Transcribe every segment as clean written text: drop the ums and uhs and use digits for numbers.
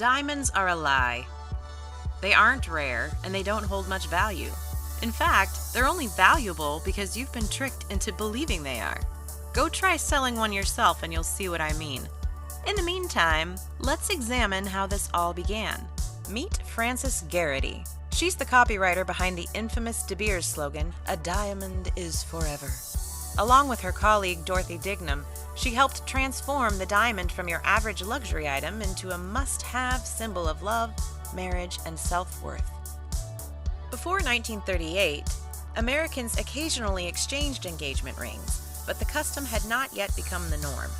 Diamonds are a lie. They aren't rare, and they don't hold much value. In fact, they're only valuable because you've been tricked into believing they are. Go try selling one yourself and you'll see what I mean. In the meantime, let's examine how this all began. Meet Frances Gerety. She's the copywriter behind the infamous De Beers slogan, "A diamond is forever." Along with her colleague Dorothy Dignam, she helped transform the diamond from your average luxury item into a must-have symbol of love, marriage, and self-worth. Before 1938, Americans occasionally exchanged engagement rings, but the custom had not yet become the norm.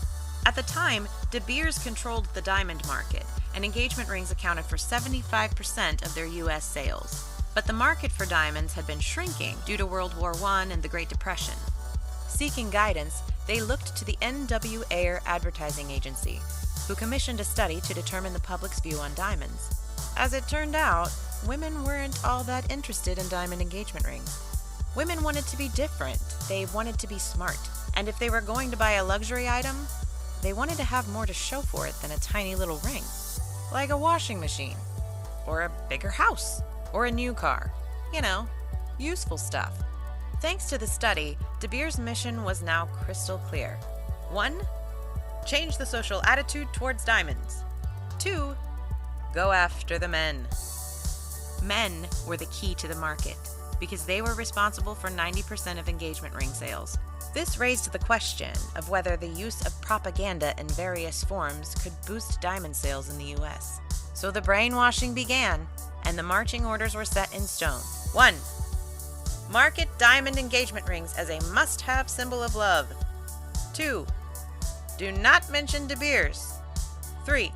At the time, De Beers controlled the diamond market, and engagement rings accounted for 75% of their U.S. sales. But the market for diamonds had been shrinking due to World War I and the Great Depression. Seeking guidance, they looked to the N.W. Ayer Advertising Agency, who commissioned a study to determine the public's view on diamonds. As it turned out, women weren't all that interested in diamond engagement rings. Women wanted to be different, they wanted to be smart, and if they were going to buy a luxury item, they wanted to have more to show for it than a tiny little ring. Like a washing machine, or a bigger house, or a new car. You know, useful stuff. Thanks to the study, De Beers' mission was now crystal clear. 1. Change the social attitude towards diamonds. 2. Go after the men. Men were the key to the market, because they were responsible for 90% of engagement ring sales. This raised the question of whether the use of propaganda in various forms could boost diamond sales in the U.S. So the brainwashing began, and the marching orders were set in stone. 1. Market diamond engagement rings as a must-have symbol of love. 2. Do not mention De Beers. 3.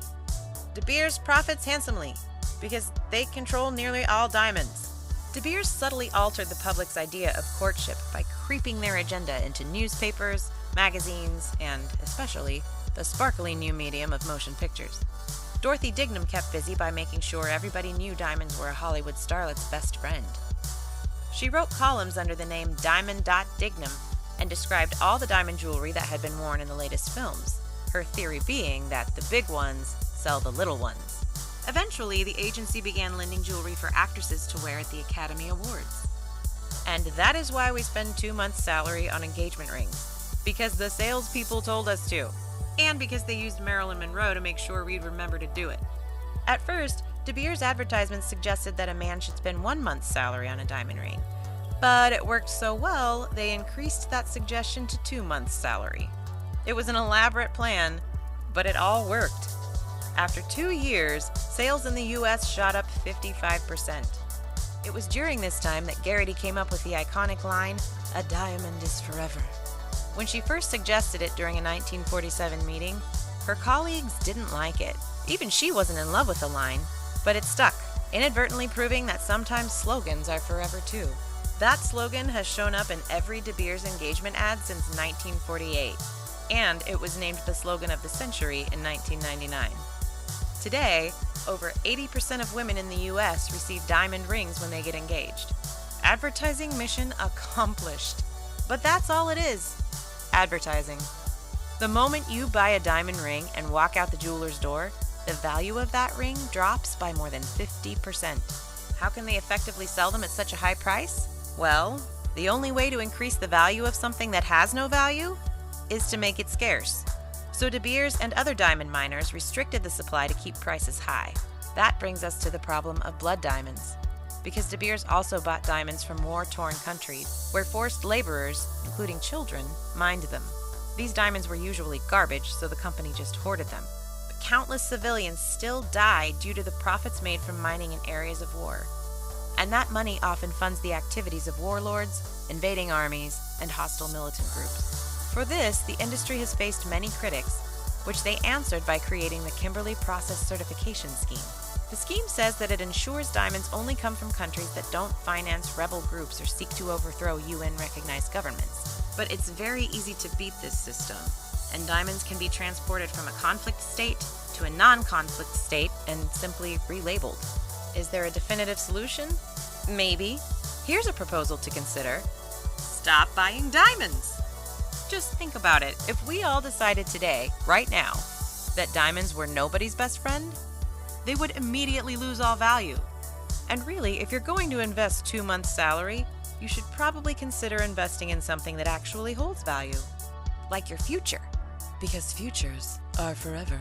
De Beers profits handsomely, because they control nearly all diamonds. De Beers subtly altered the public's idea of courtship by creeping their agenda into newspapers, magazines, and, especially, the sparkly new medium of motion pictures. Dorothy Dignam kept busy by making sure everybody knew diamonds were a Hollywood starlet's best friend. She wrote columns under the name Diamond.Dignam and described all the diamond jewelry that had been worn in the latest films, her theory being that the big ones sell the little ones. Eventually, the agency began lending jewelry for actresses to wear at the Academy Awards. And that is why we spend 2 months' salary on engagement rings. Because the salespeople told us to. And because they used Marilyn Monroe to make sure we'd remember to do it. At first, De Beers advertisements suggested that a man should spend 1 month's salary on a diamond ring. But it worked so well, they increased that suggestion to 2 months' salary. It was an elaborate plan, but it all worked. After 2 years, sales in the U.S. shot up 55%. It was during this time that Gerety came up with the iconic line, "A diamond is forever." When she first suggested it during a 1947 meeting, her colleagues didn't like it. Even she wasn't in love with the line, but it stuck, inadvertently proving that sometimes slogans are forever too. That slogan has shown up in every De Beers engagement ad since 1948, and it was named the slogan of the century in 1999. Today, over 80% of women in the U.S. receive diamond rings when they get engaged. Advertising mission accomplished. But that's all it is. Advertising. The moment you buy a diamond ring and walk out the jeweler's door, the value of that ring drops by more than 50%. How can they effectively sell them at such a high price? Well, the only way to increase the value of something that has no value is to make it scarce. So De Beers and other diamond miners restricted the supply to keep prices high. That brings us to the problem of blood diamonds. Because De Beers also bought diamonds from war-torn countries, where forced laborers, including children, mined them. These diamonds were usually garbage, so the company just hoarded them. But countless civilians still died due to the profits made from mining in areas of war. And that money often funds the activities of warlords, invading armies, and hostile militant groups. For this, the industry has faced many critics, which they answered by creating the Kimberley Process Certification Scheme. The scheme says that it ensures diamonds only come from countries that don't finance rebel groups or seek to overthrow UN-recognized governments. But it's very easy to beat this system, and diamonds can be transported from a conflict state to a non-conflict state and simply relabeled. Is there a definitive solution? Maybe. Here's a proposal to consider. Stop buying diamonds! Just think about it. If we all decided today, right now, that diamonds were nobody's best friend, they would immediately lose all value. And really, if you're going to invest 2 months' salary, you should probably consider investing in something that actually holds value, like your future, because futures are forever.